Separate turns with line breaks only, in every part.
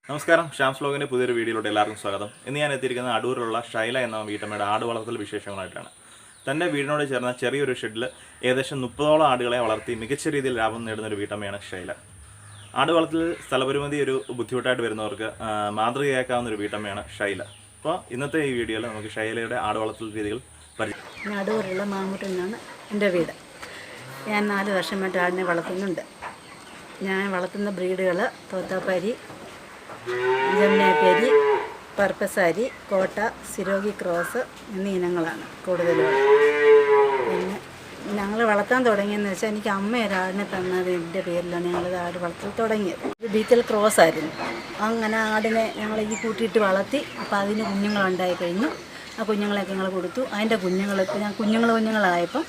നമസ്കാരം, ഷാംസ് വ്ലോഗിൻ്റെ പുതിയൊരു വീഡിയോയിലോട്ട് എല്ലാവർക്കും സ്വാഗതം. ഇന്ന് ഞാൻ എത്തിയിരിക്കുന്നത് അടൂരിലുള്ള ഷൈല എന്ന വീട്ടമ്മയുടെ ആട് വളർത്തൽ വിശേഷങ്ങളായിട്ടാണ്. തൻ്റെ വീടിനോട് ചേർന്ന ചെറിയൊരു ഷെഡിൽ ഏകദേശം 30ഓളം ആടുകളെ വളർത്തി മികച്ച രീതിയിൽ ലാഭം നേടുന്ന ഒരു വീട്ടമ്മയാണ് ഷൈല. ആട് വളർത്തൽ സ്ഥലപരിമിതി ഒരു ബുദ്ധിമുട്ടായിട്ട് വരുന്നവർക്ക് മാതൃകയാക്കാവുന്ന ഒരു വീട്ടമ്മയാണ് ഷൈല. അപ്പോൾ ഇന്നത്തെ ഈ വീഡിയോയിൽ നമുക്ക് ഷൈലയുടെ ആട് വളർത്തൽ രീതികൾ
പരിചയം. അടൂരുള്ള മാങ്ങൂട്ടിലാണ് എൻ്റെ വീട്. ഞാൻ 4 വർഷമായിട്ട് ആടിനെ വളർത്തുന്നുണ്ട്. ഞാൻ വളർത്തുന്ന ബ്രീഡുകൾ തോത്താപ്പാരി, ജമുനാപ്പേരി, പർപ്പസാരി, കോട്ട, സിരോഗി ക്രോസ് എന്നീ ഇനങ്ങളാണ് കൂടുതലും. പിന്നെ ഞങ്ങൾ വളർത്താൻ തുടങ്ങിയെന്ന് വെച്ചാൽ എനിക്ക് അമ്മ ഒരാടിനെ തന്നതിൻ്റെ പേരിലാണ് ഞങ്ങൾ ആട് വളർത്തൽ തുടങ്ങിയത്. ഇത് ബീറ്റൽ ക്രോസ് ആയിരുന്നു. അങ്ങനെ ആടിനെ ഞങ്ങൾ ഈ കൂട്ടിയിട്ട് വളർത്തി. അപ്പോൾ അതിന് കുഞ്ഞുങ്ങളുണ്ടായി കഴിഞ്ഞു. ആ കുഞ്ഞുങ്ങളെയൊക്കെ ഞങ്ങൾ കൊടുത്തു. അതിൻ്റെ കുഞ്ഞുങ്ങളൊക്കെ ഞാൻ കുഞ്ഞുങ്ങളായപ്പം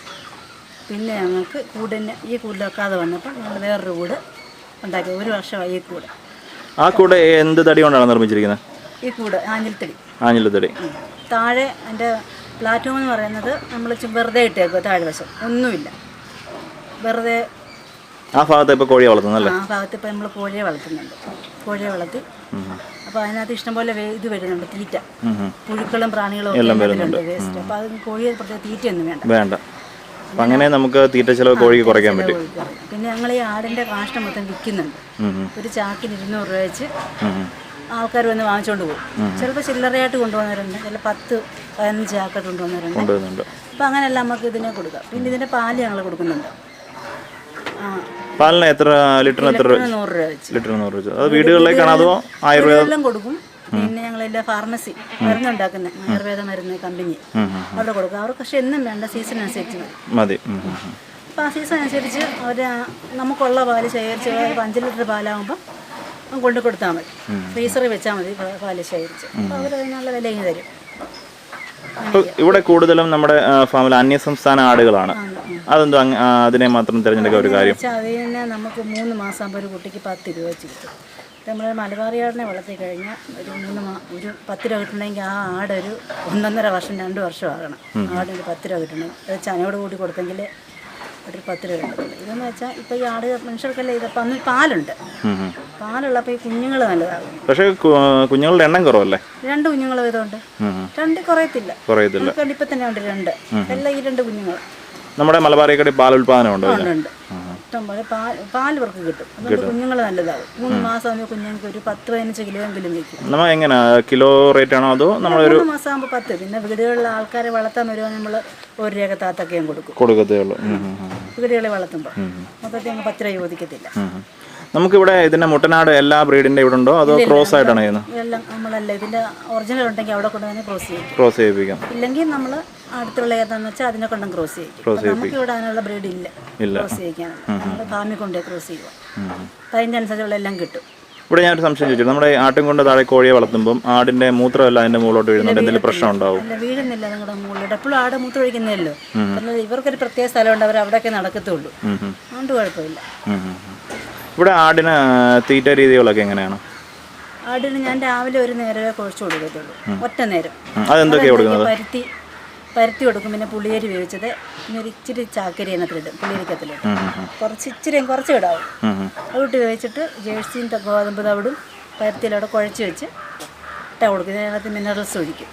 പിന്നെ ഞങ്ങൾക്ക് ഈ കൂട് വെക്കാതെ വന്നപ്പോൾ ഞങ്ങൾ വേറൊരു കൂട് ഉണ്ടാക്കി. 1 വർഷമായി ഈ കൂട്.
ആ കൂട് എന്ത് തടി കൊണ്ടാണ് നിർമ്മിച്ചിരിക്കുന്നത്?
ഈ കൂട് ആഞ്ഞിലിത്തടി. താഴെ എൻ്റെ പ്ലാറ്റ്ഫോം എന്ന് പറയുന്നത് നമ്മൾ വെറുതെ ഇട്ടേക്കുക. താഴെ വശം ഒന്നുമില്ല, വെറുതെ.
ആ ഭാഗത്ത് ഇപ്പോൾ കോഴിയെ വളർത്തുന്നല്ലേ?
ആ ഭാഗത്ത് ഇപ്പോൾ നമ്മൾ കോഴിയെ വളർത്തുന്നുണ്ട്. കോഴിയെ വളർത്തി. അപ്പോൾ അതിനകത്ത് ഇഷ്ടംപോലെ ഇത് വരുന്നുണ്ട്, തീറ്റ. പുഴുക്കളും പ്രാണികളും ഒക്കെ വരുന്നുണ്ട്, വേസ്റ്റ്. അപ്പോൾ അത് കോഴിയെ പ്രത്യേക തീറ്റയൊന്നും വേണ്ട.
അങ്ങനെ നമുക്ക് തീറ്റ ചിലവ് കോഴിക്ക് കുറയ്ക്കാൻ പറ്റും.
പിന്നെ ഞങ്ങൾ ഈ ആടിൻ്റെ കാഷ്ടം മൊത്തം വിൽക്കുന്നുണ്ട്. ഒരു ചാക്കിന് 200 രൂപ വെച്ച് ആൾക്കാർ വന്ന് വാങ്ങിച്ചുകൊണ്ട് പോകും. ചിലപ്പോൾ ചില്ലറയായിട്ട് കൊണ്ടുപോകുന്നവരുണ്ട്, ചില 10-15 ചാക്കായിട്ട് കൊണ്ടുപോകുന്നവരുണ്ട്. അപ്പോൾ അങ്ങനെയല്ല നമുക്ക് ഇതിനെ കൊടുക്കാം. പിന്നെ ഇതിൻ്റെ പാല് ഞങ്ങൾ കൊടുക്കുന്നുണ്ട്.
പാലിന് എത്ര ലിറ്ററിന് 100 രൂപ വെച്ച്? ലിറ്ററിന് 100 രൂപ. അത് വീടുകളിലേക്കാണ് അതോ ആയുർവേദം
കൊടുക്കും? പിന്നെ ഞങ്ങളെല്ലാം ഫാർമസി മരുന്നുണ്ടാക്കുന്ന ആയുർവേദ മരുന്ന് കമ്പനി അവിടെ കൊടുക്കും. അവർക്ക് പക്ഷെ എന്നും വേണ്ട, സീസൺ അനുസരിച്ച് മതി. അപ്പോൾ ആ സീസൺ അനുസരിച്ച് അവർ നമുക്കുള്ള പാല് ശേഖരിച്ച് 5 ലിറ്റർ പാലാകുമ്പോൾ കൊണ്ടു കൊടുത്താൽ മതി. ഫ്രീസറിൽ വെച്ചാൽ മതി പാല് ശേഖരിച്ച്. അപ്പോൾ അവർ അതിനുള്ള വിലയും തരും.
ഇവിടെ കൂടുതലും നമ്മുടെ ഫാമിൽ അന്യസംസ്ഥാന ആടുകളാണ്. അതെന്തോ അതിനെ മാത്രം തിരഞ്ഞെടുക്കുക ഒരു കാര്യം?
അതിനെ നമുക്ക് 3 മാസം ആകുമ്പോൾ ഒരു കുട്ടിക്ക് 10 രൂപ വെച്ച് കിട്ടും. നമ്മൾ മലബാറി ആടിനെ വളർത്തി കഴിഞ്ഞാൽ ഒരു 10 രൂപ കിട്ടണമെങ്കിൽ ആ ആടൊരു 1.5 വർഷം 2 വർഷം ആകണം. ആടിന് 10 രൂപ കിട്ടണമെങ്കിൽ അത് ചനയോട് കൂടി കൊടുത്തെങ്കിൽ ഒരു 10 രൂപ കിട്ടുള്ളൂ. ഇതെന്ന് വെച്ചാൽ ഇപ്പോൾ ഈ ആട് മനുഷ്യർക്കല്ലേ ഇതിപ്പോൾ അന്ന് പാലുള്ളപ്പോൾ ഈ കുഞ്ഞുങ്ങൾ നല്ലതാകും.
പക്ഷേ കുഞ്ഞുങ്ങളുടെ എണ്ണം കുറവല്ലേ?
2 കുഞ്ഞുങ്ങൾ ഇതുകൊണ്ട് 2 കുറയത്തില്ല. ഇപ്പം തന്നെ ഉണ്ട് 2. എല്ലാം ഈ 2 കുഞ്ഞുങ്ങൾ. നമ്മുടെ
മലബാറിക്കടി പാൽ ഉൽപാദനം ഉണ്ട്.
ഇഷ്ടംപോലെ പാൽ ഇവർക്ക് കിട്ടും. അതുകൊണ്ട് കുഞ്ഞുങ്ങൾ നല്ലതാകും. 3 മാസം ആകുമ്പോൾ കുഞ്ഞുങ്ങൾക്ക് ഒരു 10-15 കിലോ എങ്കിലും വയ്ക്കും.
നമ്മൾ എങ്ങനെ കിലോ റേറ്റ് ആണോ അതോ നമ്മൾ
3 മാസം ആകുമ്പോൾ 10? പിന്നെ വീടുകളിലെ ആൾക്കാരെ വളർത്താൻ വരുമ്പോൾ നമ്മൾ 1 രൂപ താത്തക്കയും
കൊടുക്കത്തേ ഉള്ളൂ.
വീടുകളെ വളർത്തുമ്പോൾ മൊത്തത്തിൽ അങ്ങ് 10 രൂപ ചോദിക്കത്തില്ല.
നമുക്കിവിടെ ഇതിന്റെ മുട്ടനാട് എല്ലാ ബ്രീഡിന്റെ ഇവിടെ ഉണ്ടോ അതോ ക്രോസ് ആയിട്ടാണ് ചെയ്യുന്നത്?
എല്ലാം നമ്മളല്ല, ഇതിന്റെ ഒറിജിനൽ ഉണ്ടെങ്കിൽ അവിടെ കൊണ്ട് തന്നെ ക്രോസ്
ചെയ്യിപ്പിക്കാം.
ഇല്ലെങ്കിൽ നമ്മൾ അടുത്തുള്ള ഏതാന്ന് വെച്ചാൽ അതിനെ കൊണ്ടും ക്രോസ് ചെയ്യിക്കും. നമുക്ക് ഇവിടെ അതിനുള്ള ബ്രീഡ് ഇല്ല ക്രോസ് ചെയ്യിക്കാനുള്ള. നമ്മൾ ഫാമിൽ കൊണ്ടേ ക്രോസ് ചെയ്യുക. അപ്പം അതിൻ്റെ അനുസരിച്ചുള്ള എല്ലാം കിട്ടും.
ഇവിടെ ഞാനൊരു സംശയം ചോദിച്ചു, നമ്മുടെ ആട്ടും കൊണ്ട് താഴെ കോഴിയെ വളർത്തുമ്പോൾ ആടിന്റെ മൂത്രമല്ല അതിന്റെ മുകളിലോട്ട് വീഴുന്നുണ്ട്, എന്തെങ്കിലും പ്രശ്നം ഉണ്ടാവും?
അല്ല, വീഴുന്നില്ല നിങ്ങളുടെ മുകളിലോട്ട്. എപ്പോഴും ആട് മൂത്രം ഒഴിക്കുന്നല്ലോ. ഇവർക്കൊരു പ്രത്യേക സ്ഥലമുണ്ട്, അവർ അവിടെയൊക്കെ നടക്കത്തുള്ളൂ. അതുകൊണ്ട് കുഴപ്പമില്ല.
ഇവിടെ ആടിന് തീറ്റ രീതികളൊക്കെ എങ്ങനെയാണ്?
ആടിന് ഞാൻ രാവിലെ ഒരു നേരമേ കുഴച്ച് കൊടുക്കത്തുള്ളൂ, ഒറ്റ നേരം.
അതെന്തൊക്കെയാണ് കൊടുക്കുന്നത്?
പരുത്തി കൊടുക്കും. പിന്നെ പുളിയരി വേവിച്ചത്, പിന്നെ ഒരു ഇച്ചിരി ചാക്കരി അതിനകത്തിലിടും, പുളിയരിക്കത്തിലിടും. കുറച്ച് ഇടാവും. അതിട്ട് വേവിച്ചിട്ട് ജേഴ്സിയും ഗോതമ്പ് തവിടും പരുത്തിയിലവിടെ കുഴച്ച് വെച്ച് ഇട്ടാ കൊടുക്കും. അതിനകത്ത് മിനറൽസ് ഒഴിക്കും,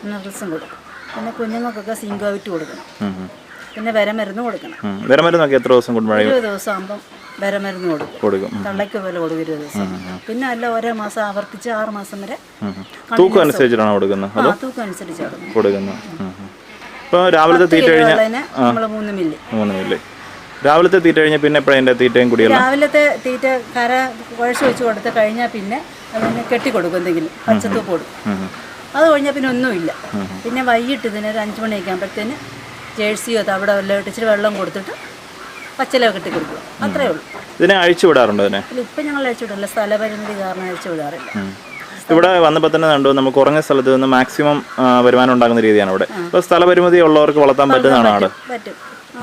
മിനറൽസും കൊടുക്കും. പിന്നെ കുഞ്ഞുങ്ങൾക്കൊക്കെ സിങ്കോവിറ്റ് കൊടുക്കണം. പിന്നെ വിരമരുന്ന് കൊടുക്കണം.
വിരമരുന്നൊക്കെ എത്ര ദിവസം?
20 ദിവസം ആകുമ്പം വിരമരുന്ന് കൊടുക്കും. തള്ളയ്ക്ക് പോലെ കൊടുക്കും 20 ദിവസം. പിന്നെ അല്ല, ഓരോ മാസം ആവർത്തിച്ച് 6 മാസം വരെ.
തൂക്കം അനുസരിച്ചാണ് കൊടുക്കുന്നത്?
തൂക്കം അനുസരിച്ചാണ്
കൊടുക്കുന്നത്. ഇപ്പോൾ രാവിലത്തെ തീറ്റ കഴിഞ്ഞാൽ
നമ്മൾ 3 മില്ലി.
രാവിലത്തെ തീറ്റ കഴിഞ്ഞാൽ പിന്നെ എപ്പോഴതിൻ്റെ തീറ്റയും കൂടിയല്ല?
രാവിലത്തെ തീറ്റ കര കുഴച്ച് വെച്ച് കൊടുത്ത് കഴിഞ്ഞാൽ പിന്നെ അതിനെ കെട്ടിക്കൊടുക്കും, എന്തെങ്കിലും പച്ചത്തൂപ്പ് കൊടുക്കും. അത് കഴിഞ്ഞാൽ പിന്നെ ഒന്നുമില്ല. പിന്നെ വൈകിട്ട് ഇതിന് ഒരു 5 മണിയൊക്കെ ആകുമ്പോഴത്തേന് ജേഴ്സിയോ തവിടെ വല്ലതും ഇട്ട് ഇച്ചിരി വെള്ളം കൊടുത്തിട്ട് പച്ചലോ കെട്ടി കൊടുക്കുക. അത്രേ ഉള്ളൂ. ഇതിനെ
അഴിച്ചു വിടാറുണ്ടോ?
ഇപ്പം ഞങ്ങൾ അഴിച്ചു വിടാറില്ല, സ്ഥലപരിമിതി കാരണം അഴിച്ചു വിടാറില്ല.
ഇവിടെ വന്നപ്പോൾ തന്നെ കണ്ടു, നമുക്ക് കുറഞ്ഞ സ്ഥലത്ത് നിന്ന് മാക്സിമം വരുമാനം ഉണ്ടാകുന്ന രീതിയാണ് ഇവിടെ. അപ്പോൾ സ്ഥലപരിമിതി ഉള്ളവർക്ക് വളർത്താൻ പറ്റുന്നതാണ് ആട്?
പറ്റും.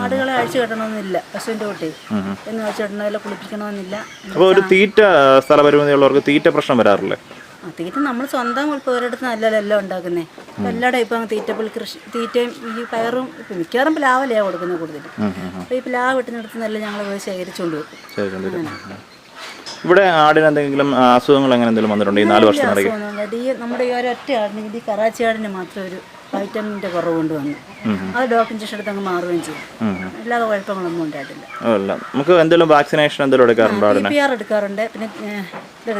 ആടുകളെ അഴിച്ചു കെട്ടണമെന്നില്ല, പശുവിൻ്റെ കുട്ടി എന്ന് അഴിച്ചു കെട്ടണമെന്നില്ല, കുളിപ്പിക്കണമെന്നില്ല.
അപ്പോൾ ഒരു തീറ്റ സ്ഥലപരിമിതി ഉള്ളവർക്ക് തീറ്റ പ്രശ്നം വരാറില്ലേ?
തീറ്റ നമ്മൾ സ്വന്തം ഒരിടത്ത് നല്ലതെല്ലാം ഉണ്ടാക്കുന്നേ. എല്ലായിടും ഇപ്പം തീറ്റയും ഈ പയറും ഇപ്പം മിക്കവാറും പ്ലാവലയാണ് കൊടുക്കുന്നത് കൂടുതലും. അപ്പോൾ ഈ പ്ലാവ് വെട്ടുന്നിടത്ത് നല്ല ഞങ്ങൾ പോയി ശേഖരിച്ചുകൊണ്ട് വെക്കും.
ഇവിടെ ആടിന് എന്തെങ്കിലും അസുഖങ്ങൾ അങ്ങനെ എന്തെങ്കിലും വന്നിട്ടുണ്ടോ ഈ 4 വർഷത്തിനിടയ്ക്ക്?
നമ്മുടെ ഈ ഒരൊറ്റ ആടിന് ഈ കറാച്ചി ആടിന് മാത്രം ഒരു വൈറ്റമിൻ്റെ കുറവ് കൊണ്ട് വന്നു. അത് ഡോക്ടർ ഇഞ്ചക്ഷൻ എടുത്ത് അങ്ങ് മാറുകയും ചെയ്യും. അല്ലാതെ കുഴപ്പങ്ങളൊന്നും ഉണ്ടായിട്ടില്ല.
നമുക്ക് എന്തെങ്കിലും വാക്സിനേഷൻ എന്തെങ്കിലും എടുക്കാറുണ്ടോ?
PPR എടുക്കാറുണ്ട്, പിന്നെ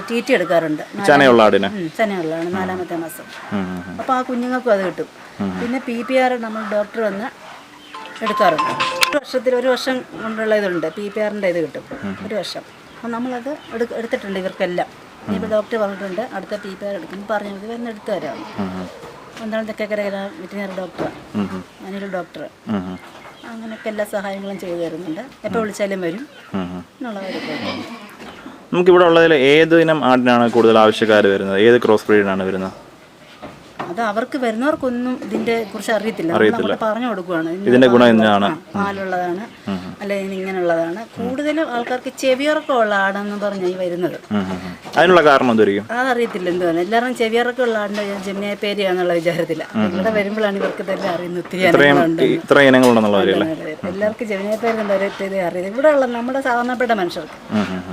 TT എടുക്കാറുണ്ട്.
ചനയുള്ള ആടിന്
ചനയുള്ളതാണ് 4ാമത്തെ മാസം. അപ്പോൾ ആ കുഞ്ഞുങ്ങൾക്കും അത് കിട്ടും. പിന്നെ PPR നമ്മൾ ഡോക്ടർ വന്ന് എടുക്കാറുണ്ട്. ഒരു വർഷം കൊണ്ടുള്ള ഇതുണ്ട്. PPRൻ്റെ ഇത് കിട്ടും 1 വർഷം. അപ്പോൾ നമ്മളത് എടുത്തിട്ടുണ്ട് ഇവർക്കെല്ലാം. ഇപ്പോൾ ഡോക്ടർ പറഞ്ഞിട്ടുണ്ട് അടുത്ത PPR എടുക്കുമ്പോൾ പറഞ്ഞത് വരുന്ന എടുത്തു തരാം. എന്താണ് Thekkekara veterinary doctor, Anil doctor, അങ്ങനെയൊക്കെ എല്ലാ സഹായങ്ങളും ചെയ്തു തരുന്നുണ്ട്. എപ്പോൾ വിളിച്ചാലും വരും എന്നുള്ള കാര്യമൊക്കെ.
നമുക്കിവിടെ ഉള്ളതിൽ ഏത് ഇനം ആടിനാണ് കൂടുതൽ ആവശ്യക്കാർ വരുന്നത്? ഏത് ക്രോസ് ബ്രീഡിനാണ് വരുന്നത്?
അത് അവർക്ക് വരുന്നവർക്കൊന്നും ഇതിന്റെ കുറിച്ച് അറിയത്തില്ല. നമ്മൾ പറഞ്ഞു കൊടുക്കുവാണ്
ഇതിന്റെ ഗുണം എന്താണ്,
പാലുള്ളതാണ് അല്ലെങ്കിൽ ഇങ്ങനെയുള്ളതാണ്. കൂടുതലും ആൾക്കാർക്ക് ചെവിയിറക്കം ഉള്ള ആടാണെന്ന് പറഞ്ഞാൽ ഈ വരുന്നത്.
അതിനുള്ള കാരണം എന്തായിരിക്കും?
അതറിയത്തില്ല എന്തുവാണ്. എല്ലാവരും ചെവിയിറക്കം ഉള്ള ആടിന്റെ ജമുനായ പേരിയാന്നുള്ള വിചാരത്തില്ല. ഇവിടെ വരുമ്പോഴാണ് ഇവർക്ക് തന്നെ അറിയുന്നത് ഒത്തിരി ഇനങ്ങളുണ്ടെന്നുള്ള. എല്ലാവർക്കും ജമുനായ പേരുണ്ട് ഒരൊറ്റ അറിയാം. ഇവിടെ ഉള്ള നമ്മുടെ സാധാരണപ്പെട്ട മനുഷ്യർക്ക്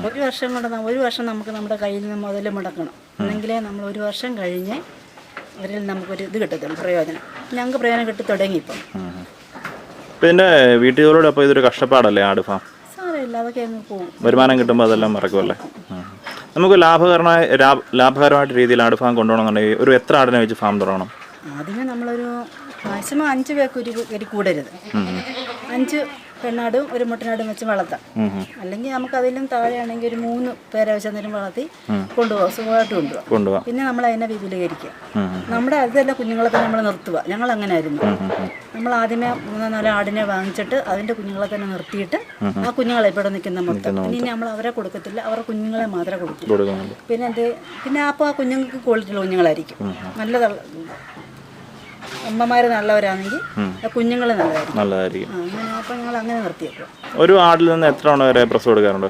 1 വർഷം നമുക്ക് നമ്മുടെ കയ്യിൽ നിന്ന് മുതൽ മുടക്കണം. എന്നെങ്കിലേ നമ്മൾ 1 വർഷം കഴിഞ്ഞ് അവരിൽ നമുക്കൊരു ഇത് കിട്ടത്തുള്ളൂ, പ്രയോജനം. ഞങ്ങൾക്ക് പ്രയോജനം കിട്ടി തുടങ്ങി ഇപ്പം.
ഇതിന്റെ വീട്ടുകളോട് അപ്പോൾ ഇതൊരു കഷ്ടപ്പാടല്ലേ ആട് ഫാം?
സാരമില്ല, അതൊക്കെ അങ്ങ് പോകും.
വരുമാനം കിട്ടുമ്പോൾ അതെല്ലാം മറക്കുമല്ലേ? നമുക്ക് ലാഭകരമായിട്ട് രീതിയിൽ ആട് ഫാം കൊണ്ടുപോകണമെന്നുണ്ടെങ്കിൽ ഒരു എത്ര ആടിനെ വെച്ച് ഫാം തുടങ്ങണം?
ആദ്യമേ നമ്മളൊരു മാക്സിമം 5 പേർക്ക് കൂടരുത്. 5 പെണ്ണാടും 1 മുട്ടനാടും വെച്ച് വളർത്താം. അല്ലെങ്കിൽ നമുക്ക് അതിലും താഴെയാണെങ്കിൽ ഒരു 3 പേരെ വെച്ച് അന്നേരം വളർത്തി കൊണ്ടുപോകാം, സുഖമായിട്ട് കൊണ്ടുപോകാം. പിന്നെ നമ്മൾ അതിനെ വിപുലീകരിക്കുക. നമ്മുടെ അതെല്ലാം കുഞ്ഞുങ്ങളെ തന്നെ നമ്മൾ നിർത്തുക. ഞങ്ങൾ അങ്ങനെ ആയിരുന്നു. നമ്മൾ ആദ്യമേ 3-4 ആടിനെ വാങ്ങിച്ചിട്ട് അതിൻ്റെ കുഞ്ഞുങ്ങളെ തന്നെ നിർത്തിയിട്ട് ആ കുഞ്ഞുങ്ങളെ ഇവിടെ നിൽക്കുന്ന മൊത്തം. പിന്നെ നമ്മൾ അവരെ കൊടുക്കത്തില്ല, അവരുടെ കുഞ്ഞുങ്ങളെ മാത്രമേ കൊടുക്കൂ. പിന്നെ അപ്പോൾ ആ കുഞ്ഞുങ്ങൾക്ക് ക്വാളിറ്റിയുള്ള കുഞ്ഞുങ്ങളായിരിക്കും. അമ്മമാർ നല്ലവരാണെങ്കിൽ കുഞ്ഞുങ്ങൾ നല്ലതായിരിക്കും. അങ്ങനെ അപ്പം ഞങ്ങൾ അങ്ങനെ നിർത്തിയേക്കും.
ഒരു ആടിൽ നിന്ന് എത്ര തവണ വരെ പ്രസവം എടുക്കാറുണ്ട്?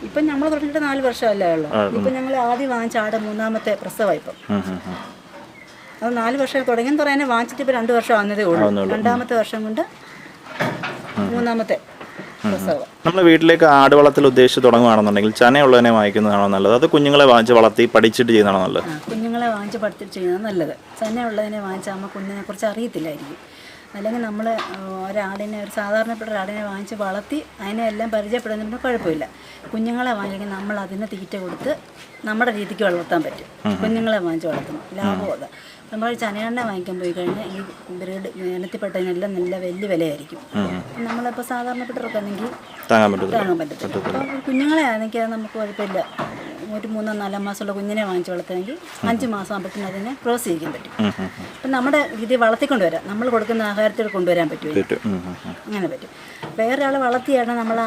ഇപ്പം നമ്മൾ തുടങ്ങിയിട്ട് 4 വർഷമല്ലേ ഉള്ളൂ. ഇപ്പം ഞങ്ങൾ ആദ്യം വാങ്ങിച്ച ആട് 3ാമത്തെ പ്രസവമായി. ഇപ്പം അത് 4 വർഷം തുടങ്ങിയെന്ന് പറയാൻ വാങ്ങിച്ചിട്ട് ഇപ്പോൾ 2 വർഷം ആകുന്നതേ ഉള്ളൂ. 2ാമത്തെ വർഷം കൊണ്ട് 3ാമത്തെ പ്രസവം.
നമ്മൾ വീട്ടിലേക്ക് ആട് വളർത്തൽ ഉദ്ദേശിച്ച് തുടങ്ങുകയാണെന്നുണ്ടെങ്കിൽ ചനയുള്ളതിനെ വാങ്ങിക്കുന്നതാണോ നല്ലത്, അത് കുഞ്ഞുങ്ങളെ വാങ്ങിച്ച് വളർത്തി പഠിച്ചിട്ട് ചെയ്യുന്നതാണോ നല്ലത്?
കുഞ്ഞുങ്ങളെ വാങ്ങിച്ച് പഠിച്ചിട്ട് ചെയ്യുന്നത് നല്ലത്. ചനയുള്ളതിനെ വാങ്ങിച്ചാൽ നമ്മൾ കുഞ്ഞിനെ കുറിച്ച് അറിയത്തില്ലായിരിക്കും. അല്ലെങ്കിൽ നമ്മൾ ഒരു സാധാരണപ്പെട്ട ഒരാടിനെ വാങ്ങിച്ച് വളർത്തി അതിനെ എല്ലാം പരിചയപ്പെടുന്നതിന് കുഴപ്പമില്ല. കുഞ്ഞുങ്ങളെ വാങ്ങിക്കാൻ നമ്മൾ അതിന് തീറ്റ കൊടുത്ത് നമ്മുടെ രീതിക്ക് വളർത്താൻ പറ്റും. കുഞ്ഞുങ്ങളെ വാങ്ങിച്ച് വളർത്തണം, ലാഭം അത്. നമ്മൾ ചനയെണ്ണ വാങ്ങിക്കാൻ പോയി കഴിഞ്ഞാൽ ഈ ബ്രീഡ് ഇനത്തിൽപ്പെട്ടതിനെല്ലാം നല്ല വലിയ വിലയായിരിക്കും. നമ്മളിപ്പോൾ സാധാരണപ്പെട്ടവർക്കാണെങ്കിൽ താങ്ങാൻ പറ്റത്തില്ല. അപ്പോൾ കുഞ്ഞുങ്ങളെ ആണെങ്കിൽ അത് നമുക്ക് കുഴപ്പമില്ല. ഒരു 3-4 മാസമുള്ള കുഞ്ഞിനെ വാങ്ങിച്ച് വളർത്തുമെങ്കിൽ 5 മാസം ആകുമ്പോഴത്തേനും അതിനെ ക്രോസ് ചെയ്യിക്കാൻ പറ്റും. അപ്പം നമ്മുടെ രീതി വളർത്തിക്കൊണ്ടുവരാം. നമ്മൾ കൊടുക്കുന്ന ആഹാരത്തിൽ കൊണ്ടുവരാൻ പറ്റും. അങ്ങനെ പറ്റും. വേറെ ആൾ വളർത്തിയാണ് നമ്മൾ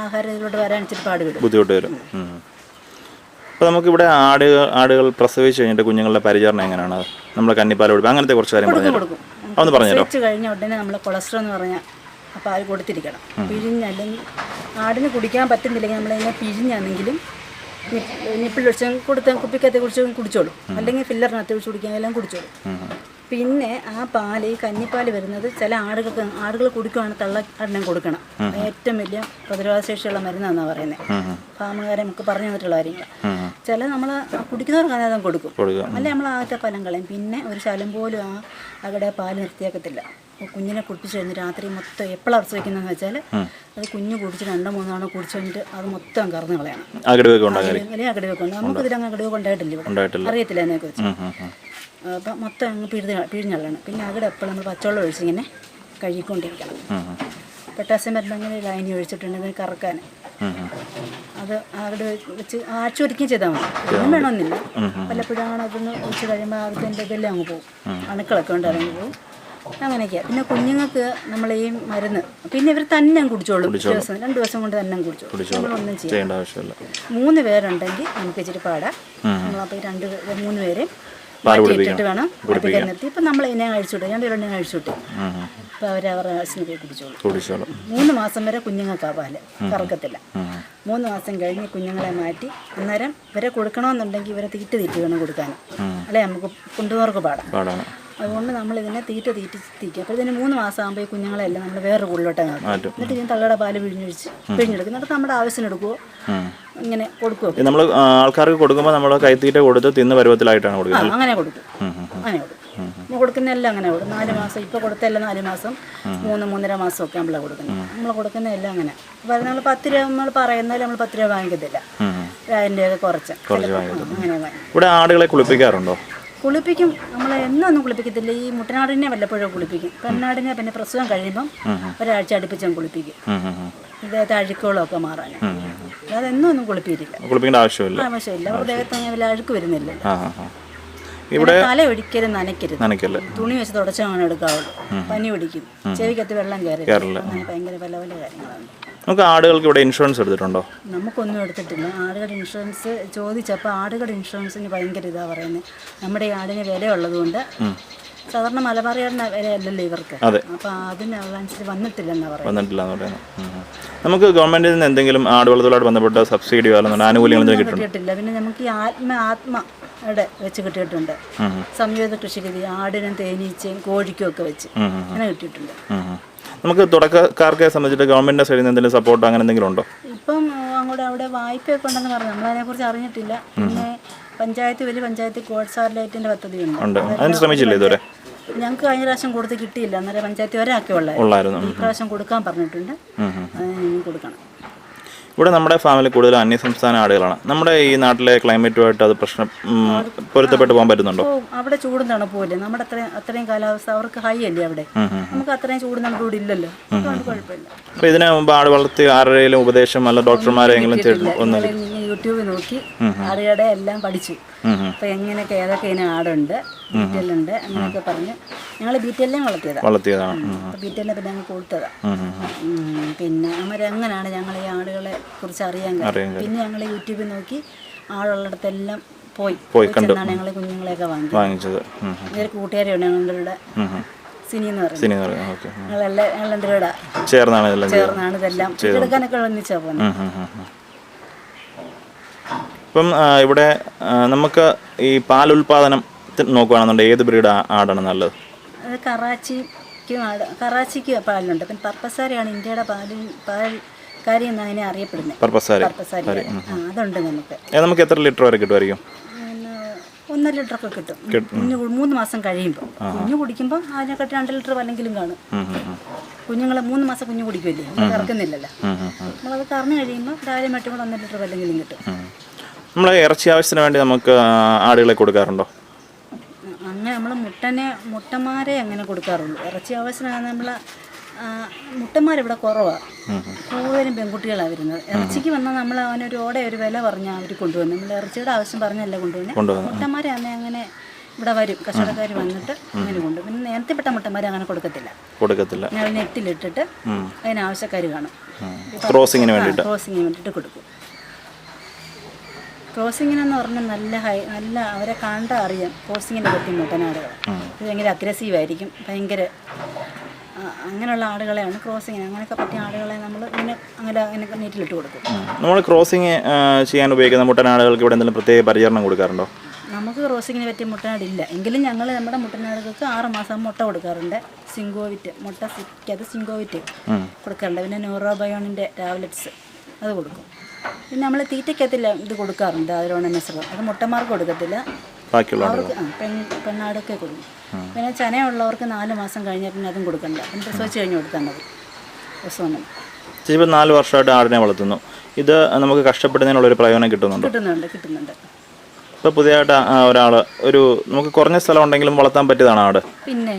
ആഹാരത്തിലോട്ട് വരാൻ ഇച്ചിരി ബുദ്ധിമുട്ട് വരും.
അപ്പോൾ നമുക്കിവിടെ ആടുകൾ പ്രസവിച്ച് കഴിഞ്ഞിട്ട് കുഞ്ഞുങ്ങളുടെ പരിചരണം എങ്ങനെയാണ്? നമ്മൾ കന്നിപ്പാൽ കൊടുക്കും, അങ്ങനത്തെ കുറച്ച് കാര്യം
കൊടുക്കും. പ്രസവിച്ച് കഴിഞ്ഞ ഉടനെ നമ്മൾ കൊളസ്ട്രോൾ എന്ന് പറഞ്ഞാൽ ആ പാൽ കൊടുത്തിരിക്കണം. പിഴിഞ്ഞല്ലെങ്കിൽ ആടിന് കുടിക്കാൻ പറ്റുന്നില്ലെങ്കിൽ നമ്മളതിനെ പിഴിഞ്ഞാണെങ്കിലും നിപ്പിൾ ഒഴിച്ച് കുപ്പിക്കകത്ത് കുടിച്ച് കുടിച്ചോളും. അല്ലെങ്കിൽ ഫില്ലറിനകത്ത് ഒഴിച്ച് കുടിക്കാൻ എല്ലാം കുടിച്ചോളും. പിന്നെ ആ പാല്, ഈ കന്നിപ്പാൽ വരുന്നത് ചില ആടുകൾ കുടിക്കുകയാണ് തള്ളാടിനെ കൊടുക്കണം. ഏറ്റവും വലിയ പ്രതിരോധശേഷിയുള്ള മരുന്നാണെന്നാണ് പറയുന്നത്. ഫാമുകാരെ നമുക്ക് പറഞ്ഞു തന്നിട്ടുള്ള കാര്യങ്ങൾ. ചില നമ്മൾ കുടിക്കുന്നവർക്ക് അതായത് കൊടുക്കും, അല്ലെ നമ്മൾ ആദ്യത്തെ ഫലം കളയും. പിന്നെ ഒരു ശലം പോലും അവിടെ പാല് നിർത്തിയാക്കത്തില്ല. കുഞ്ഞിനെ കുടിപ്പിച്ച് കഴിഞ്ഞ് രാത്രി മൊത്തം എപ്പോഴാണ് പ്രസവിക്കുന്നതെന്ന് വെച്ചാൽ അത് കുഞ്ഞ് കുടിച്ച് 2-3 തവണ കുടിച്ചു കഴിഞ്ഞിട്ട് അത് മൊത്തം കറന്ന് കളയണം. അല്ലെങ്കിൽ അകടിവെക്കൊണ്ട് നമുക്ക് ഇതിലങ്ങ് അകടിവെക്ക് ഉണ്ടായിട്ടില്ല, ഇവിടെ അറിയത്തില്ല അതിനെക്കുറിച്ച്. അപ്പം മൊത്തം അങ്ങ് പിഴിഞ്ഞളയണം. പിന്നെ അകടെ എപ്പോഴും നമ്മൾ പച്ചവെള്ളം ഒഴിച്ചിങ്ങനെ കഴുകിക്കൊണ്ടിരിക്കണം. പൊട്ടാസ്യം മരുന്നങ്ങനെ ലൈനി ഒഴിച്ചിട്ടുണ്ടെങ്കിൽ കറക്കാൻ അത് അവിടെ വെച്ച് ആഴ്ചയൊരിക്കലും ചെയ്താൽ മതി. ഒന്നും വേണമെന്നില്ല. വല്ലപ്പോഴാണ് അതൊന്ന് ഒഴിച്ച് കഴിയുമ്പോൾ അതിൻ്റെ ഇതെല്ലാം അങ്ങ് പോകും, അണുക്കളൊക്കെ ഉണ്ട്, അതങ്ങ് പോകും. അങ്ങനെയൊക്കെയാണ്. പിന്നെ കുഞ്ഞുങ്ങൾക്ക് നമ്മൾ ഈ മരുന്ന് പിന്നെ ഇവർ തന്നെ കുടിച്ചോളും. 2 ദിവസം കൊണ്ട് തന്നെ കുടിച്ചോളും. നമ്മളൊന്നും ചെയ്യേണ്ട ആവശ്യമില്ല. 3 പേരുണ്ടെങ്കിൽ നമുക്ക് ഇച്ചിരി പാടാം. നമ്മളപ്പോൾ 2-3 പേരെ മാറ്റിയിട്ടിട്ട് വേണം കുടിപ്പിക്കാൻ നിർത്തി. ഇപ്പം നമ്മൾ ഇതിനെ അഴിച്ചുവിട്ടു, 2 പേരുടെ അഴിച്ചുവിട്ടു. അപ്പോൾ അവരവരുടെ ആവശ്യത്തിന് പോയി കുടിച്ചോളും. 3 മാസം വരെ കുഞ്ഞുങ്ങൾക്ക് ആ പാല് കറക്കത്തില്ല. 3 മാസം കഴിഞ്ഞ് കുഞ്ഞുങ്ങളെ മാറ്റി അന്നേരം ഇവരെ കൊടുക്കണമെന്നുണ്ടെങ്കിൽ ഇവരെ തീറ്റി വേണം കൊടുക്കാൻ. അല്ലെ നമുക്ക് കൊണ്ടുപോകർക്ക് പാടാം. അതുകൊണ്ട് നമ്മൾ ഇതിനെ തീറ്റിക്കും. അപ്പോൾ ഇതിന് 3 മാസം ആകുമ്പോൾ ഈ കുഞ്ഞുങ്ങളെല്ലാം നമ്മൾ വേറെ കൂടുതലോട്ട് മാറ്റും. എന്നിട്ട് ഇതിന് തള്ളയുടെ പാല് പിഴിഞ്ഞെടുക്കും. എന്നിട്ട് നമ്മുടെ ആവശ്യത്തിന് എടുക്കുമോ ഇങ്ങനെ കൊടുക്കുമോ.
നമ്മൾ ആൾക്കാർക്ക് കൊടുക്കുമ്പോൾ നമ്മൾ കൈത്തീറ്റ കൊടുത്ത് തിന്ന് പരുവത്തിലായിട്ടാണ് കൊടുക്കുന്നത്.
അങ്ങനെ കൊടുക്കും. കൊടുക്കുന്നതെല്ലാം അങ്ങനെ കൊടുക്കും. 4 മാസം ഇപ്പോൾ കൊടുത്തെല്ലാം 4 മാസം 3-3.5 മാസമൊക്കെ നമ്മളെ കൊടുക്കുന്നത്. നമ്മൾ കൊടുക്കുന്നതെല്ലാം അങ്ങനെ. അപ്പോൾ അത് നമ്മൾ 10 രൂപ നമ്മൾ പറയുന്നതിൽ നമ്മൾ 10 രൂപ വാങ്ങിക്കത്തില്ല. 1000 രൂപയൊക്കെ കുറച്ച് അങ്ങനെ വാങ്ങി.
ഇവിടെ ആടുകളെ കുളിപ്പിക്കാറുണ്ടോ?
കുളിപ്പിക്കും. നമ്മൾ എന്നൊന്നും കുളിപ്പിക്കത്തില്ല. ഈ മുട്ടനാടിനെ വല്ലപ്പോഴും കുളിപ്പിക്കും. പെണ്ണാടിനെ പിന്നെ പ്രസവം കഴിയുമ്പം ഒരാഴ്ച അടുപ്പിച്ചും കുളിപ്പിക്കും. ഇദ്ദേഹത്തെ അഴുക്കുകളൊക്കെ മാറാൻ. അതെന്നൊന്നും കുളിപ്പിക്കില്ല. ആവശ്യമില്ല. അവരുടെ ദേഹത്ത് അങ്ങനെ വല്ല അഴുക്ക് വരുന്നില്ല. ഇവിടെ തല ഒരിക്കലും നനയ്ക്കരുത്. തുണി വെച്ച് തുടച്ചങ്ങനെ എടുക്കാവുള്ളൂ. പനി പിടിക്കും. ചെവിക്കത്ത് വെള്ളം കയറില്ല. അങ്ങനെ ഭയങ്കര പല പല കാര്യങ്ങളാണ്.
നമുക്ക് ആടുകൾക്ക് ഇവിടെ ഇൻഷുറൻസ് എടുത്തിട്ടുണ്ടോ?
നമുക്കൊന്നും എടുത്തിട്ടില്ല. ആടുകളുടെ ഇൻഷുറൻസ് ചോദിച്ചപ്പോൾ ആടുകളുടെ ഇൻഷുറൻസിന് ഭയങ്കര ഇതാ പറയുന്നത്. നമ്മുടെ ഈ ആടിന് വില ഉള്ളതുകൊണ്ട് സാധാരണ മലബാറിയാടിന് വിലയല്ലല്ലോ ഇവർക്ക്. അപ്പോൾ അതിനനുസരിച്ച് വന്നിട്ടില്ലെന്നാ പറയുന്നത്.
നമുക്ക് ഗവൺമെന്റിൽ നിന്ന് എന്തെങ്കിലും ആടുവളർത്തലുമായിട്ട് ബന്ധപ്പെട്ട സബ്സിഡിയോ അല്ലെങ്കിൽ ആനുകൂല്യങ്ങൾ കിട്ടിയിട്ടില്ല.
പിന്നെ നമുക്ക് ഈ ആത്മയുടെ വെച്ച് കിട്ടിയിട്ടുണ്ട്. സംയോജിത കൃഷിരീതി ആടിനും തേനീച്ചയും കോഴിക്കും ഒക്കെ വെച്ച് അങ്ങനെ കിട്ടിയിട്ടുണ്ട്.
നമുക്ക് തുടക്കക്കാർക്ക് സംബന്ധിച്ചിട്ട് ഗവൺമെന്റിന്റെ സൈഡിൽ നിന്ന് എന്തെങ്കിലും സപ്പോർട്ട് അങ്ങനെ എന്തെങ്കിലും ഉണ്ടോ?
ഇപ്പം അങ്ങോട്ട് അവിടെ വായ്പയൊക്കെ ഉണ്ടെന്ന് പറഞ്ഞു. നമ്മളതിനെക്കുറിച്ച് അറിഞ്ഞിട്ടില്ല. പിന്നെ പഞ്ചായത്ത് കോഡ് സാറ്റലൈറ്റിന്റെ പദ്ധതിയുണ്ട്.
അതിന് ശ്രമിച്ചില്ലേ ഇതുവരെ?
ഞങ്ങൾക്ക് കഴിഞ്ഞ പ്രാവശ്യം കൊടുത്ത് കിട്ടിയില്ല. അന്നേരം പഞ്ചായത്ത് ഒരാൾക്കേ ഉള്ളായിരുന്നു. ഈ പ്രാവശ്യം കൊടുക്കാൻ പറഞ്ഞിട്ടുണ്ട്. കൊടുക്കണം.
ഇവിടെ നമ്മുടെ ഫാമിലി കൂടുതൽ അന്യസംസ്ഥാന ആടുകളാണ്. നമ്മുടെ ഈ നാട്ടിലെ ക്ലൈമറ്റുമായിട്ട് അത് പ്രശ്നം പൊരുത്തപ്പെട്ട് പോകാൻ പറ്റുന്നുണ്ടോ?
അവിടെ ചൂടും തണുപ്പുമല്ലേ. നമ്മുടെ അത്രയും കാലാവസ്ഥ അവർക്ക് ഹൈ അല്ലേ അവിടെ. നമുക്ക് അത്രയും ചൂട് നമ്മുടെ ഇവിടെ ഇല്ലല്ലോ. കുഴപ്പമില്ല.
അപ്പോൾ ഇതിന് മുമ്പ് ആട് വളർത്തി ആരുടെയും ഉപദേശം അല്ല ഡോക്ടർമാരെങ്കിലും
യൂട്യൂബിൽ നോക്കി ആടുകളുടെ എല്ലാം പഠിച്ചു. അപ്പോൾ എങ്ങനെയൊക്കെ ഏതൊക്കെ ഇനം ആടുണ്ട്, ബീറ്റലുണ്ട് അങ്ങനെയൊക്കെ പറഞ്ഞ് ഞങ്ങൾ ബീറ്റെല്ലാം വളർത്തിയതാണ്. ബീറ്റലിനെ പിന്നെ ഞങ്ങൾ കൊടുത്തതാണ്. പിന്നെ അങ്ങനെയാണ് ഞങ്ങൾ ഈ ആടുകളെ കുറിച്ച് അറിയാൻ കഴിയും. പിന്നെ ഞങ്ങൾ യൂട്യൂബിൽ നോക്കി ആടുള്ളിടത്തെല്ലാം പോയി കണ്ടാണ് ഞങ്ങൾ കുഞ്ഞുങ്ങളെയൊക്കെ വാങ്ങിച്ചത്. ഇതൊരു കൂട്ടുകാരിയാണ് ഞങ്ങളുടെ സിനി എന്ന് പറയുന്നത്. ഞങ്ങളെല്ലാം ചേർന്നാണ് ഇതെല്ലാം എടുക്കാനൊക്കെ ഒന്നിച്ചാ പോകുന്നത്.
ഇപ്പം ഇവിടെ നമുക്ക് ഈ പാലുൽപാദനം നോക്കുകയാണെന്നുണ്ടെങ്കിൽ ഏത് ബ്രീഡ് ആടാണ് നല്ലത്?
അത് കറാച്ചിക്ക് പാലുണ്ട്. പിന്നെ പർപ്പസാരിയാണ് ഇന്ത്യയുടെ പാൽക്കാരി എന്നാണ് അതിനെ അറിയപ്പെടുന്നത്. പർപ്പസാരി അതുണ്ട് നമുക്ക്.
നമുക്ക് എത്ര ലിറ്റർ വരെ കിട്ടുമായിരിക്കും?
1.5 ലിറ്ററൊക്കെ കിട്ടും. 3 മാസം കഴിയുമ്പോൾ കുഞ്ഞു കുടിക്കുമ്പോൾ അതിനെക്കാട്ടി 2 ലിറ്റർ വല്ലെങ്കിലും കാണും. കുഞ്ഞുങ്ങൾ 3 മാസം കുഞ്ഞു കുടിക്കുമല്ലേ, കറക്കുന്നില്ലല്ലോ. നമ്മളത് കറന്നു കഴിയുമ്പോൾ രാവിലെ മറ്റും കൂടെ 1.5 ലിറ്റർ വല്ലെങ്കിലും കിട്ടും.
നമ്മൾ ഇറച്ചി ആവശ്യത്തിന് വേണ്ടി നമുക്ക് ആടുകളെ കൊടുക്കാറുണ്ടോ?
അങ്ങനെ നമ്മൾ മുട്ടന്മാരെ അങ്ങനെ കൊടുക്കാറുള്ളൂ. ഇറച്ചി ആവശ്യമാണ്. നമ്മൾ മുട്ടന്മാരിവിടെ കുറവാണ്. കൂടുതലും പെൺകുട്ടികളാണ് വരുന്നത്. ഇറച്ചിക്ക് വന്നാൽ നമ്മൾ ഒരു വില പറഞ്ഞാൽ അവർ കൊണ്ടുവന്നു. നമ്മൾ ഇറച്ചിയുടെ ആവശ്യം പറഞ്ഞല്ല കൊണ്ടുവന്നത്. മുട്ടന്മാരെ അങ്ങനെ ഇവിടെ വരും. കച്ചവടക്കാർ വന്നിട്ട് അങ്ങനെ കൊണ്ടുപോകും. പിന്നെ നേരത്തെ പെട്ട മുട്ടന്മാരെ അങ്ങനെ കൊടുക്കത്തില്ല. ഞാൻ നെറ്റിലിട്ടിട്ട് അതിനാവശ്യക്കാർ കാണും. ക്രോസിങ്ങിന് വേണ്ടിയിട്ട് കൊടുക്കും. ക്രോസിങ്ങിനെന്ന് പറഞ്ഞാൽ നല്ല അവരെ കണ്ടാൽ അറിയാം ക്രോസിങ്ങിനെ പറ്റി മുട്ടനാടുകൾ. ഇത് ഭയങ്കര അഗ്രസീവായിരിക്കും. ഭയങ്കര അങ്ങനെയുള്ള ആടുകളെയാണ് ക്രോസിങ്ങിന്. അങ്ങനെയൊക്കെ പറ്റിയ ആടുകളെ നമ്മൾ അങ്ങനെ നീറ്റിലിട്ട് കൊടുക്കും.
നമ്മൾ ക്രോസിങ് ചെയ്യാൻ ഉപയോഗിക്കുന്ന മുട്ടനാടുകൾക്ക് ഇവിടെ എന്തെങ്കിലും പ്രത്യേക പരിചരണം കൊടുക്കാറുണ്ടോ?
നമുക്ക് ക്രോസിങ്ങിന് പറ്റിയ മുട്ടനാടില്ല. എങ്കിലും ഞങ്ങൾ നമ്മുടെ മുട്ടനാടുകൾക്ക് 6 മാസം മുട്ട കൊടുക്കാറുണ്ട്. സിങ്കോവിറ്റ് മുട്ട സിക്കത് സിങ്കോവിറ്റ് കൊടുക്കാറുണ്ട്. പിന്നെ ന്യൂറോബയോണിൻ്റെ ടാബ്ലറ്റ്സ് അത് കൊടുക്കും. പിന്നെ നമ്മൾ തീറ്റയ്ക്കത്തില്ല ഇത് കൊടുക്കാറുണ്ട്. അതിലോണെസ്രം അത് മുട്ടന്മാർക്ക് കൊടുക്കത്തില്ല. അവർക്ക് പെണ്ണാടൊക്കെ കൊടുക്കും. പിന്നെ ചനയുള്ളവർക്ക് 4 മാസം കഴിഞ്ഞാൽ പിന്നെ അതും കൊടുക്കണ്ട. പിന്നെ പ്രസവിച്ച് കഴിഞ്ഞ് കൊടുത്താൽ മതി. പ്രസവം
4 വർഷമായിട്ട് ആടിനെ വളർത്തുന്നു. ഇത് നമുക്ക് കഷ്ടപ്പെടുന്നതിനുള്ളൊരു പ്രയോജനം
കിട്ടുന്നുണ്ട്.
ഇപ്പോൾ പുതിയതായിട്ട് ഒരാൾ നമുക്ക് കുറഞ്ഞ സ്ഥലം ഉണ്ടെങ്കിലും വളർത്താൻ പറ്റിയതാണ് ആട്.
പിന്നെ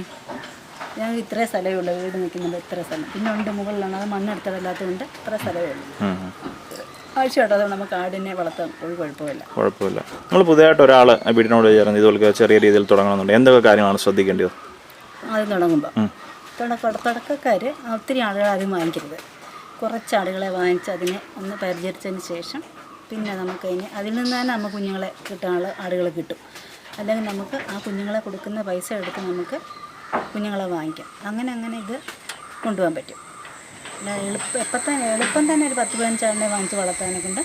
ഞങ്ങൾക്ക് ഇത്രേ സ്ഥലമേ ഉള്ളൂ. വീട് നിൽക്കുന്നുണ്ട് ഇത്ര സ്ഥലം. പിന്നെ ഉണ്ട് മുകളിലാണ്. അത് മണ്ണെടുത്തതല്ലാത്തതുകൊണ്ട് ഇത്ര സ്ഥലമേ ഉള്ളൂ. ആവശ്യമായിട്ട് അതുകൊണ്ട് നമുക്ക് ആടിനെ വളർത്താൻ ഒരു കുഴപ്പമില്ല.
നമ്മൾ പുതിയതായിട്ട് ഒരാൾ വീടിനോട് ചേർന്ന് ഇതുപോലെ ചെറിയ രീതിയിൽ തുടങ്ങണമെന്നുണ്ട് എന്തൊക്കെ കാര്യങ്ങളാണ് ശ്രദ്ധിക്കേണ്ടത്?
ആദ്യം തുടങ്ങുമ്പോൾ തുടക്കക്കാർ ഒത്തിരി ആളുകൾ ആദ്യം വാങ്ങിക്കരുത്. കുറച്ച് ആടുകളെ വാങ്ങിച്ച് അതിനെ ഒന്ന് പരിചരിച്ചതിന് ശേഷം പിന്നെ നമുക്ക് അതിൽ നിന്ന് തന്നെ നമുക്ക് കുഞ്ഞുങ്ങളെ കിട്ടാനുള്ള ആടുകൾ കിട്ടും. അല്ലെങ്കിൽ നമുക്ക് ആ കുഞ്ഞുങ്ങളെ കൊടുക്കുന്ന പൈസ എടുത്ത് നമുക്ക് കുഞ്ഞുങ്ങളെ വാങ്ങിക്കാം. അങ്ങനെ ഇത് കൊണ്ടുപോകാൻ പറ്റും. എളുപ്പം തന്നെ ഒരു 10-15 ആടിനെ വാങ്ങിച്ച് വളർത്താനെ കൊണ്ട്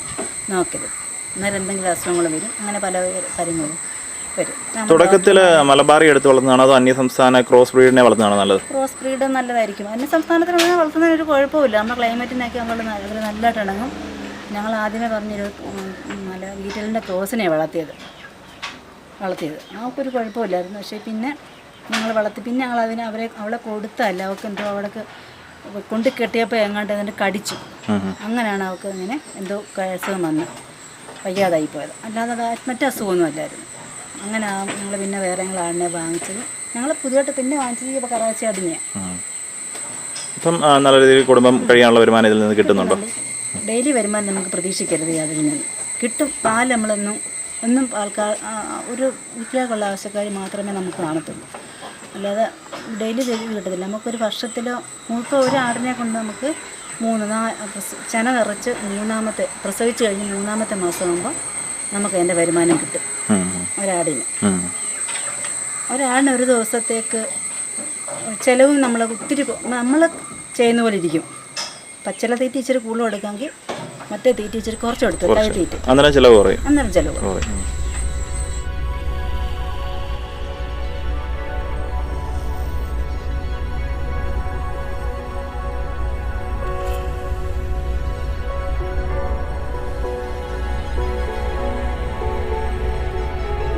നോക്കരുത്. അന്നേരം എന്തെങ്കിലും അസുഖങ്ങൾ വരും. അങ്ങനെ പല കാര്യങ്ങളും. വരും.
തുടക്കത്തിൽ മലബാറി എടുത്ത് വളർത്തുന്നതാണോ അതോ അന്യസംസ്ഥാന ക്രോസ് ബ്രീഡിനെ വളർത്തുന്നതാണോ നല്ലത്?
ക്രോസ് ബ്രീഡ് നല്ലതായിരിക്കും. അന്യ സംസ്ഥാനത്തിൽ വളർത്തുന്നതിന് ഒരു കുഴപ്പമില്ല. നമ്മുടെ ക്ലൈമറ്റിനൊക്കെ നമ്മൾ അവർ നല്ലതായിട്ട് ഇണങ്ങും. ഞങ്ങൾ ആദ്യമേ പറഞ്ഞൊരു നല്ല വീട്ടിലിൻ്റെ ക്രോസിനെ വളർത്തിയത് അവൾക്കൊരു കുഴപ്പമില്ലായിരുന്നു. പക്ഷേ പിന്നെ ഞങ്ങൾ വളർത്തി. പിന്നെ ഞങ്ങൾ അവളെ കൊടുത്തല്ല, അവൾക്ക് എന്തോ അവൾക്ക് കൊണ്ട് കെട്ടിയപ്പോൾ എങ്ങാണ്ട് അതിൻ്റെ കടിച്ചു. അങ്ങനെയാണ് അവൾക്ക് ഇങ്ങനെ എന്തോ അസുഖം വന്ന് വയ്യാതായി പോയത്. അല്ലാതെ മറ്റേ അസുഖമൊന്നും അല്ലായിരുന്നു. അങ്ങനെ ഞങ്ങൾ പിന്നെ വേറെ ഞങ്ങൾ ആടിനെ വാങ്ങിച്ചത്. ഞങ്ങൾ പുതിയതായിട്ട് പിന്നെ വാങ്ങിച്ചത് ഇപ്പോൾ കറാച്ചി ആടിനെയാണ്.
ഇപ്പം നല്ല രീതിയിൽ കുടുംബം കഴിയാനുള്ള വരുമാനം ഇതിൽ നിന്ന് കിട്ടുന്നുണ്ടോ?
ഡെയിലി വരുമാനം നമുക്ക് പ്രതീക്ഷിക്കരുത്. അതിൽ നിന്ന് കിട്ടും. പാൽ എന്നും ആൾക്കാർ ഒരു വീട്ടിലേക്കുള്ള ആവശ്യക്കാർ മാത്രമേ നമുക്ക് കാണത്തുള്ളൂ. അല്ലാതെ ഡെയിലി കിട്ടത്തില്ല. നമുക്കൊരു വർഷത്തിലോ ഇപ്പോൾ ഒരു ആടിനെ കൊണ്ട് നമുക്ക് ചെന നിറച്ച് പ്രസവിച്ച് കഴിഞ്ഞ് 3-ാമത്തെ മാസമാകുമ്പോൾ നമുക്ക് അതിൻ്റെ വരുമാനം കിട്ടും. ഒരാടിന് ഒരു ദിവസത്തേക്ക് ചിലവും നമ്മൾ ഒത്തിരി നമ്മൾ ചെയ്യുന്ന പോലെ ഇരിക്കും. പച്ചില തീറ്റ ഇച്ചിരി കൂടുതൽ എടുക്കാമെങ്കിൽ മറ്റേ തീറ്റ ഇച്ചിരി കുറച്ചെടുത്ത് തീറ്റ
അന്നേരം ചിലവ് കുറയും.
അന്നേരം ചിലവ് കുറയും.